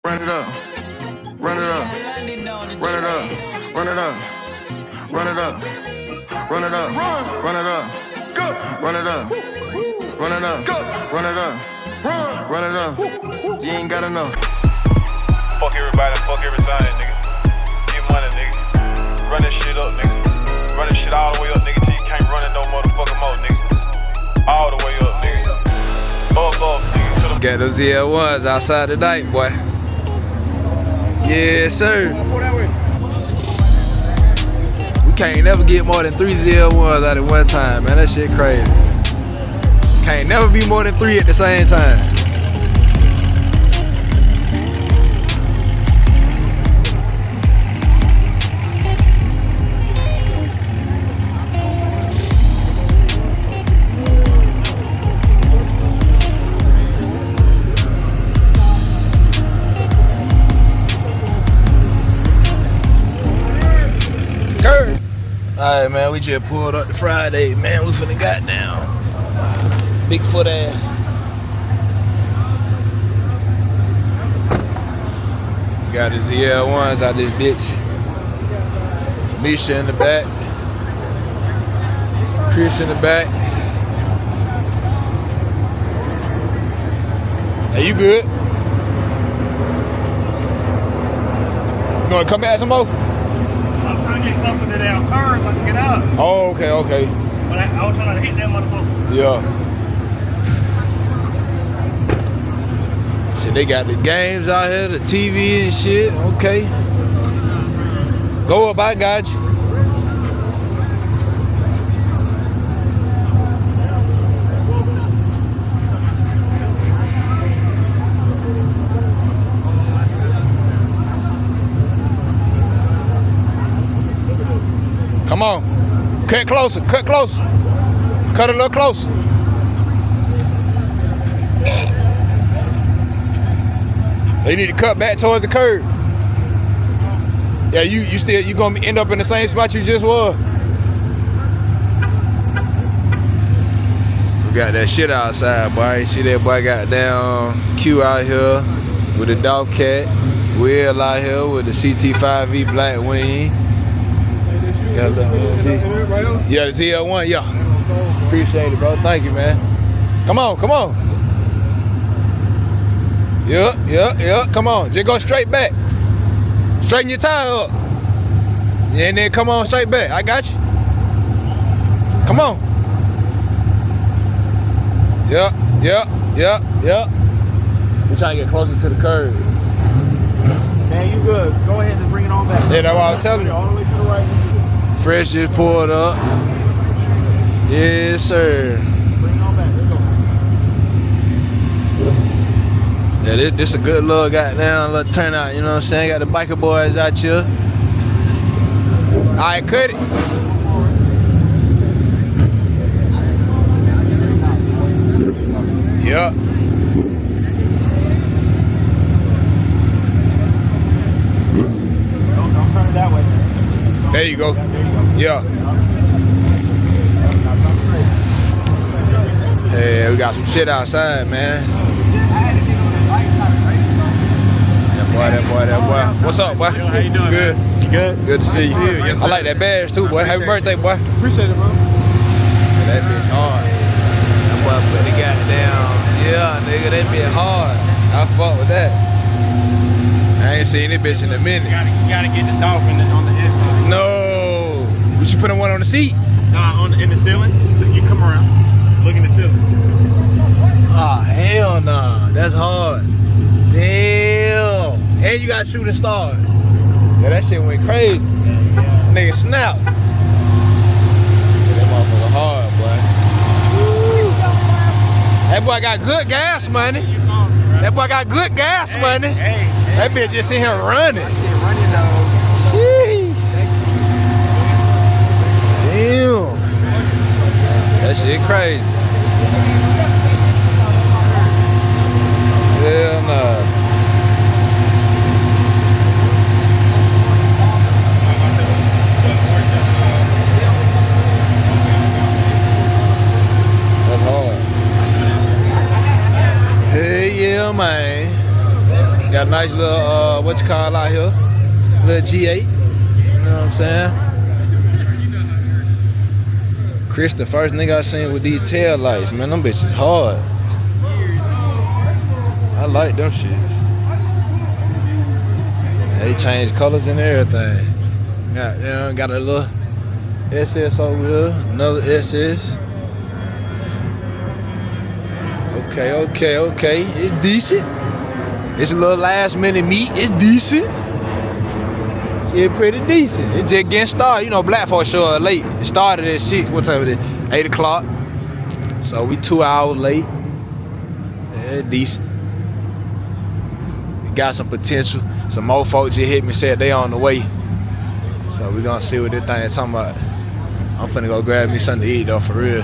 Run it up, run it up, run it up, run it up, run it up, run it up, run it up, go, run it up, run it up, go, run it up, run it up. You ain't gotta know. Fuck everybody, fuck everything, nigga. Get money, nigga. Run this shit up, nigga. Run this shit all the way up, nigga, till you can't run it no motherfucking more, nigga. All the way up, nigga. Up, nigga. Got those ZL1s outside tonight, boy. Yes, sir. We can't never get more than 3 ZL1s out at one time, man. That shit crazy. Can't never be more than 3 at the same time. Alright, man, we just pulled up to Friday, man. We finna got down. Bigfoot ass. Got the ZL1s out this bitch. Misha in the back. Chris in the back. Hey, you good? You gonna come back some more? I'm trying to get closer to that car so I can get out. Oh, okay. But I was trying to hit that motherfucker. Yeah. Shit, they got the games out here, the TV and shit. Okay. Go up, I got you. Come on. Cut closer, cut closer. Cut a little closer. You need to cut back towards the curb. Yeah, you gonna end up in the same spot you just was. We got that shit outside, boy. You see that boy got down Q out here with the dog cat. Will out here with the CT5V black wing. Yeah, the ZL1, yeah. Appreciate it, bro. Thank you, man. Come on. Yeah. Come on. Just go straight back. Straighten your tire up. Yeah, and then come on straight back. I got you. Come on. Yeah. We're trying to get closer to the curb. Man, you good. Go ahead and bring it on back. Yeah, that's what I was telling you. All the way to the right. Fresh just pulled up. Yes, sir. Bring it on back. Let's go. Yeah, this a good little goddamn little turnout, you know what I'm saying? Got the biker boys out here. Alright, cut it. Yup. Don't turn it that way. There you go. Yeah. Hey, we got some shit outside, man. That boy. What's up, boy? How you doing? Good. Good. Good to see you. Yes, I like that badge too, boy. Happy birthday, boy. Appreciate it, bro. That bitch hard. That boy put the goddamn, yeah, nigga, that bitch hard. I fuck with that. I ain't seen this bitch in a minute. You gotta get the dolphin on the head. No. But you put one on the seat? Nah, in the ceiling. You come around. Look in the ceiling. Oh, hell nah. That's hard. Damn. And you got shooting stars. Yeah, that shit went crazy. Nigga snap. Yeah, that motherfucker hard, boy. Woo. That boy got good gas money. That boy got good gas money. That bitch just in here running. Sheesh. Damn. That shit crazy. Hell nah. That's hard. Hey, yeah, man. Got a nice little, what you call out here? Little G8. You know what I'm saying? Chris, the first nigga I seen with these tail lights, man, them bitches hard. I like them shits. They change colors and everything. Got a little SS over here, another SS. Okay. It's decent. It's a little last minute meat. It's decent. Shit, pretty decent. It's just getting started. You know, black folks show up late. It started at 6. What time is it? 8 o'clock. So we 2 hours late. Yeah, decent. It got some potential. Some more folks just hit me, said they on the way. So we gonna see what this thing is talking about. I'm finna go grab me something to eat though, for real.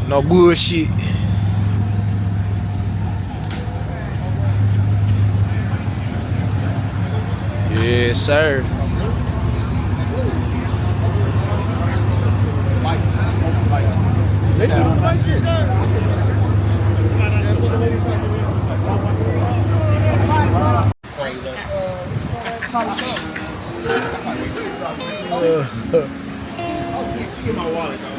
No bullshit. Yes, sir. Let's do the bike shit. Get my wallet, dog.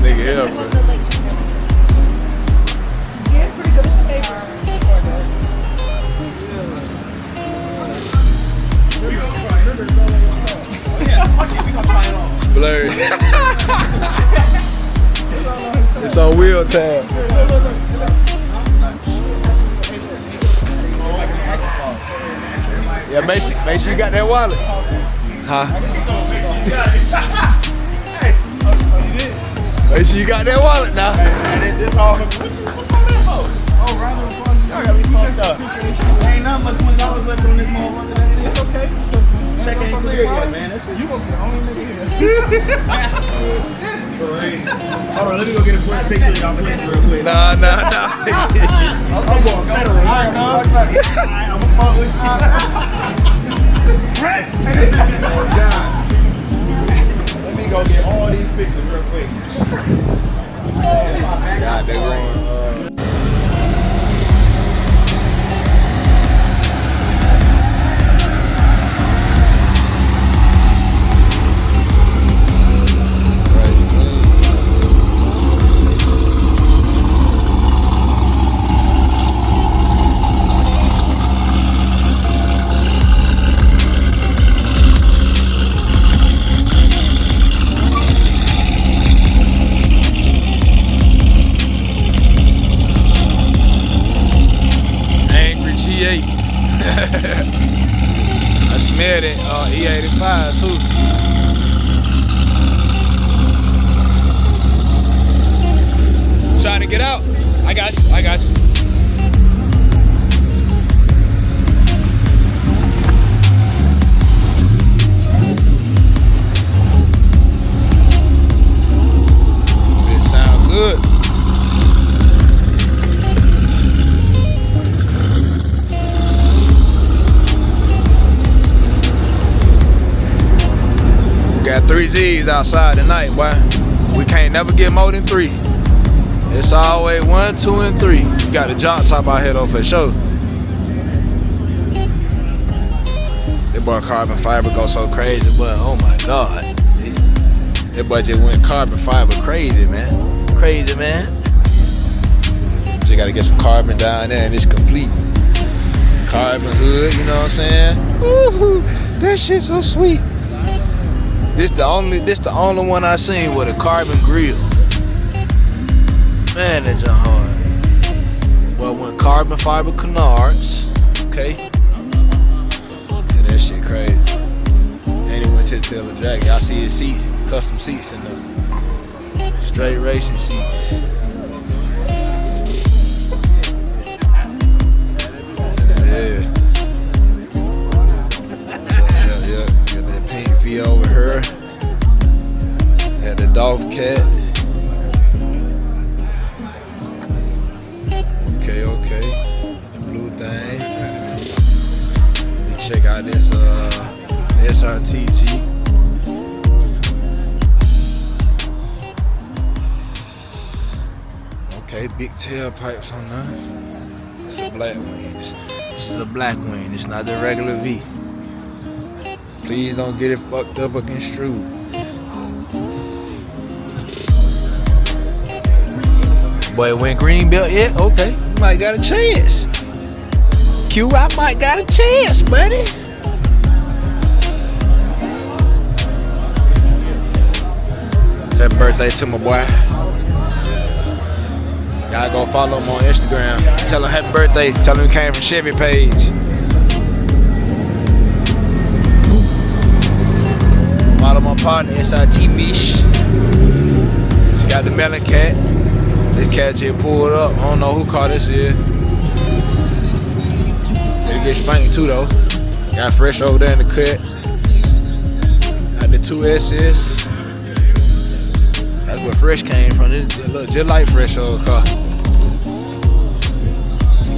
Nigga, yeah, bro. Yeah, it's pretty good. It's a favorite. Blurry. It's on wheel tab. Yeah, make sure you got that wallet. Huh? Make sure you got that wallet now. This all what's on that for? Oh, right on the phone. Y'all gotta be fucked up. Ain't not much $20 left on this motherfucker. It's okay. Check ain't clear yet, man. That's it. You gonna be the only nigga here. Hold on, let me go get a quick picture of y'all place real quick. Nah. I'm going federal right now. I'm gonna fuck with you. Let me go get all these pictures real quick. God, they going. I smelled it E85 too. Trying to get out. I got you. It sounds good. Got 3 Z's outside tonight, boy. We can't never get more than 3. It's always 1, 2, and 3. You got a jump top out here though for sure. That boy carbon fiber go so crazy, but oh my god. That boy just went carbon fiber crazy, man. Crazy, man. Just gotta get some carbon down there and it's complete. Carbon hood, you know what I'm saying? Ooh, that shit so sweet. This the only one I seen with a carbon grill. Man, that's hard. Well, when carbon fiber canards, okay. Yeah, that shit crazy. And he went to the tailor jacket. Y'all see his seats, custom seats in there. Straight racing seats. Yeah. Got that pink V over here. Got the Dolph cat. Okay. The blue thing. check out this SRTG. Okay, big tailpipes on there. It's a black wing. This is a black wing. It's not the regular V. Please don't get it fucked up or construed. Boy, it went green belt yet? Okay, you might got a chance. Q, I might got a chance, buddy. Happy birthday to my boy. Y'all go follow him on Instagram. Tell him happy birthday. Tell him he came from Chevy page. Follow my partner, SIT Mish. She got the melon cat. This cat just pulled up. I don't know who car this is. They get spanked too though. Got Fresh over there in the cut. Got the 2 S's. That's where Fresh came from. This look just like Fresh old car.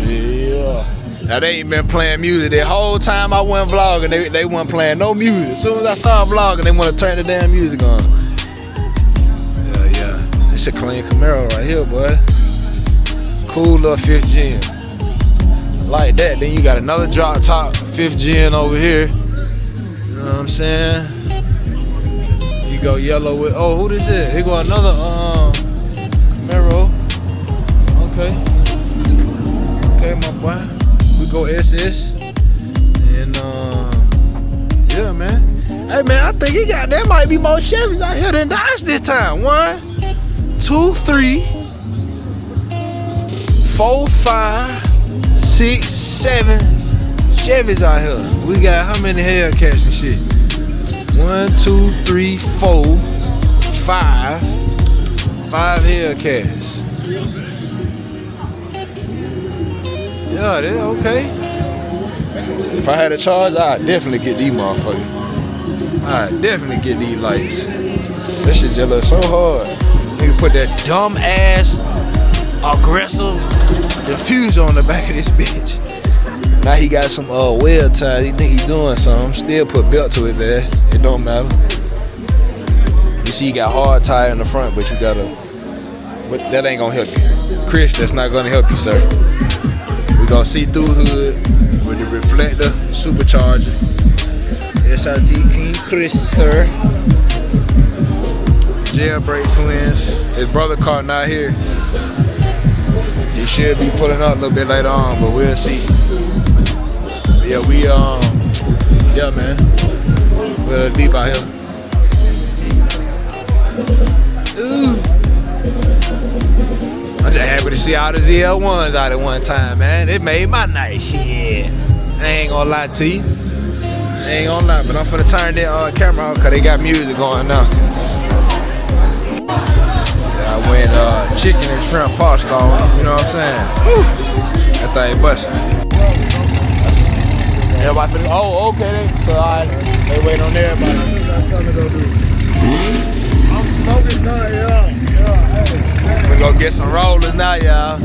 Yeah. Now they ain't been playing music the whole time I went vlogging. They weren't playing no music. As soon as I started vlogging, they want to turn the damn music on. Yeah. It's a clean Camaro right here, boy. Cool little 5th gen. Like that. Then you got another drop top 5th gen over here. You know what I'm saying? You go yellow with, oh, who this is? Here go another Camaro. Okay. Okay, my boy. We go SS. And yeah, man. Hey man, I think he got, there might be more Chevys out here than Dodge this time. 1, 2, 3, 4, 5, 6, 7 Chevys out here. We got how many Hellcats and shit? 1, 2, 3, 4, 5 Hellcats. Yeah, they're okay. If I had a charge, I'd definitely get these motherfuckers. I'd definitely get these lights. This shit just looks so hard. Nigga put that dumb ass, aggressive diffuser on the back of this bitch. Now he got some weld ties. He think he's doing something. Still put belt to his ass. It don't matter. You see, you got hard tire in the front, but you gotta. But that ain't gonna help you, Chris. That's not gonna help you, sir. We gonna see through hood with the reflector supercharger. SIT King Chris, sir. Jailbreak twins. His brother car not here. He should be pulling up a little bit later on, but we'll see. Yeah, we yeah, man. We're deep out here. Ooh. I'm just happy to see all the ZL1s out at one time, man. It made my night, shit. I ain't gonna lie to you. I ain't gonna lie, but I'm finna turn that camera off because they got music going now. I went chicken and shrimp pasta on, you know what I'm saying? Woo. That thing busting. Everybody finna, oh, okay. So they wait on everybody. Got something to go do. I'm smoking something, yeah. We go get some rollers now, y'all.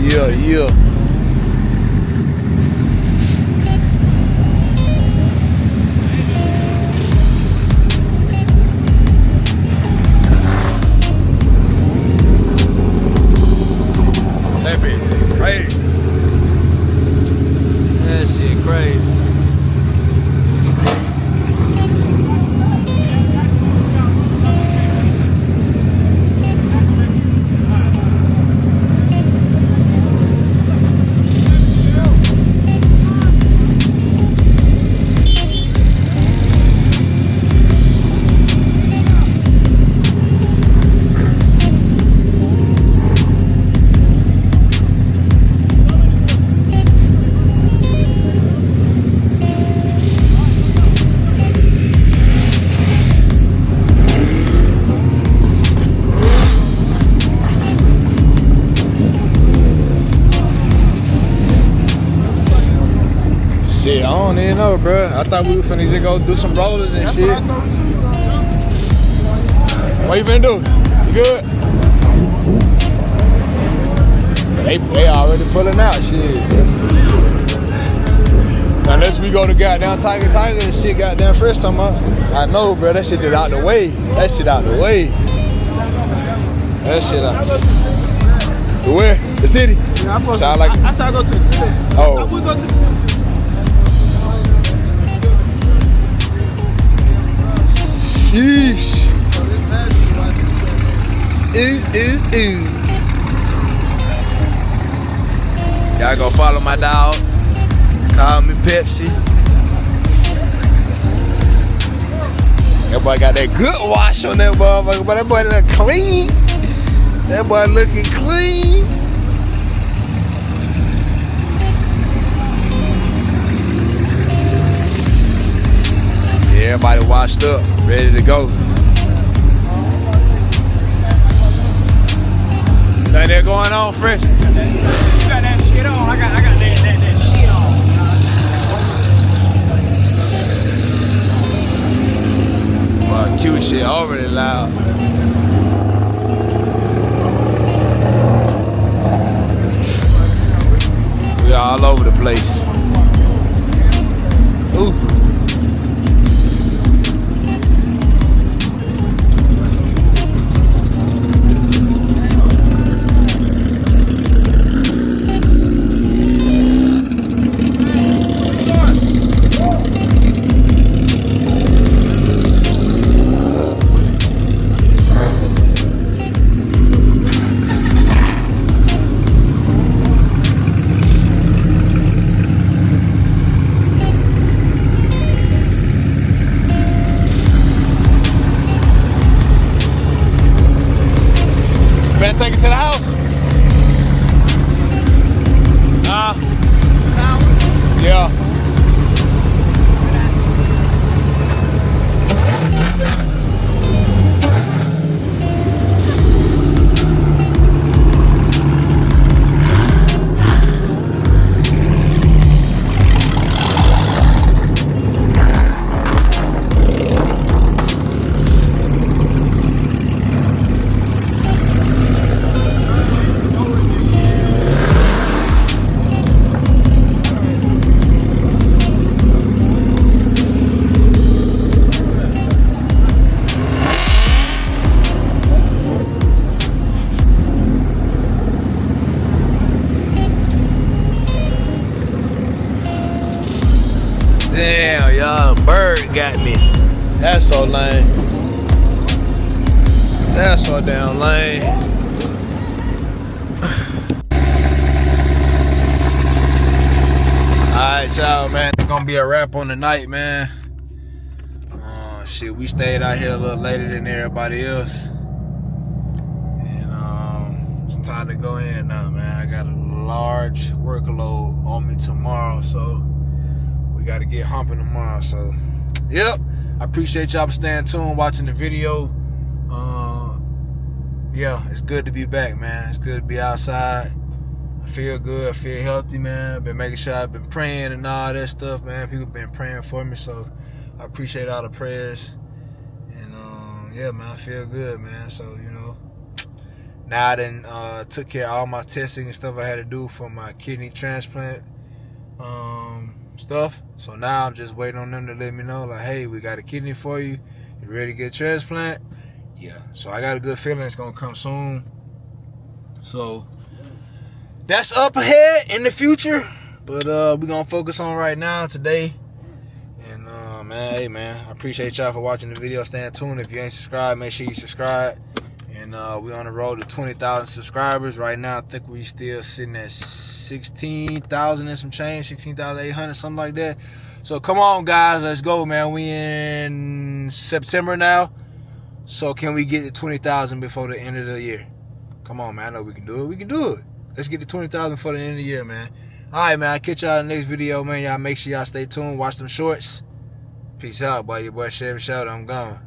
Yeah, yeah. That bitch crazy. That shit crazy. Shit, I don't even know, bro. I thought we were finna just go do some rollers and shit. What you finna do? You good? They already pulling out, shit. Unless we go to goddamn Tiger and shit goddamn first time out. I know, bro, that shit just out the way. That shit out the way. That shit out. Where? The city? Yeah, Sound like. I thought I go to the city. Oh. I would go to the city. Sheesh. Ooh. Y'all go follow my dog. Call me Pepsi. That boy got that good wash on that motherfucker, but that boy look clean. That boy looking clean. Yeah, everybody washed up, ready to go. Think they're going on, Fresh? You got that shit on. I got that shit on. Well, cute shit already loud. We all over the place. Ooh. Better take it to the house. Yeah. Damn, y'all, bird got me. That's so lame. That's so damn lame. Alright, y'all, man. It's gonna be a wrap on the night, man. Shit, we stayed out here a little later than everybody else. And it's time to go in now, man. I got a large workload on me tomorrow, so we got to get humping tomorrow. So, yep. I appreciate y'all for staying tuned, watching the video. Yeah, it's good to be back, man. It's good to be outside. I feel good. I feel healthy, man. I've been making sure I've been praying and all that stuff, man. People been praying for me, so I appreciate all the prayers. And, yeah, man, I feel good, man. So, you know, now I done took care of all my testing and stuff I had to do for my kidney transplant stuff. So now I'm just waiting on them to let me know, like, hey, we got a kidney for you. You ready to get a transplant? Yeah. So I got a good feeling it's gonna come soon. So that's up ahead in the future. But we're gonna focus on right now today. And man, hey man, I appreciate y'all for watching the video. Stay tuned. If you ain't subscribed, make sure you subscribe. And we're on the road to 20,000 subscribers. Right now, I think we still sitting at 16,000 and some change, 16,800, something like that. So come on, guys, let's go, man. We in September now. So can we get to 20,000 before the end of the year? Come on, man. I know we can do it. We can do it. Let's get to 20,000 before the end of the year, man. All right, man. I'll catch y'all in the next video, man. Y'all make sure y'all stay tuned. Watch them shorts. Peace out, boy. Your boy Chevy Shout. I'm gone.